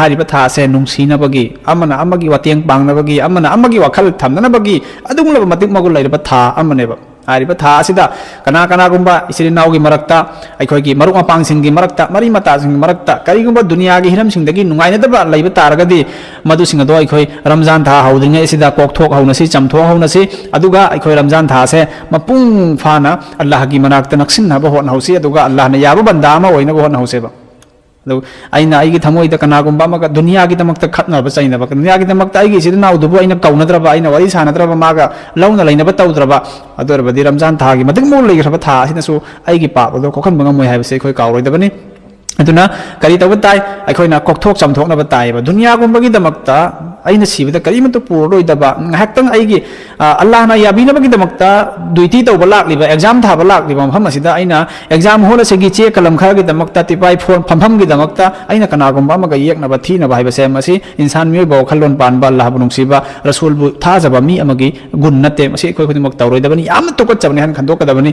हारिबा था से नुंसीनबगी अमना अमगी वातेंग पांगनबगी अमना अमगी वखल थमनबगी अदुंगलब मतिक मगुल लैरबा था अमनेबा हारिबा था असिदा कना कनागुंबा इसिरि नाउगी मरक्ता अखोयगी मरुक मपांगसिंगी मरक्ता मरि मतासिंगी मरक्ता करिगुंबा दुनियागी हिरमसिंगदगी नुंगाइनदबा लैबा तारगदी मदुसिंग दो अखोय रमजान था हौद्रिङै सिदा कोकथोक हौनसी चमथोक हौनसी अदुगा अखोय रमजान था से मपुंग फाना अल्लाह की मनाक्ता नक्सिनबा होनहौसी अदुगा अल्लाह न याबा बंदा अमा ओइनबा होनहौसेबा अना थमोद कनागुब दुनिया की खत्नब चाइनब दुनिया की नाउदुबु कौनद्रब वरी सानद्रब माग लौना लेनब तौद्रब अदुरबदि रमजान था की मतिक मौ लेग्रब था असिनसु अइगी पापदो कोखनब ngमोय हाइबसे अखोय काउरोइदबनि अदुना करी तब ताई अखोयना कोकथोक चमथोकनब ताइबा दुनिया गुंबगी दमक्ता अइना सिबदा करीमतो पुरोइदबा ngahaktang अइगी अल्लाहना याबिनबगी दमक्ता दुइती तौबा लाक्लिबा एग्जाम थाबा लाक्लिबा मफम असिदा अइना एग्जाम होल सेगी चे कलम खरगी दमक्ता तिपाई फोन फमफमगी दमक्ता अइना कनागुंबा मगा येकनबा थीनबा हाइबसे मसी इंसान मियोबा वखलोन पानबा अल्लाह बु नुंसीबा रसूल बु थाजबा मी अमगी गुण नते मसी अखोय खुदिमक तौरोइदबनि याम तोकचबनि हन खंदोकदबनि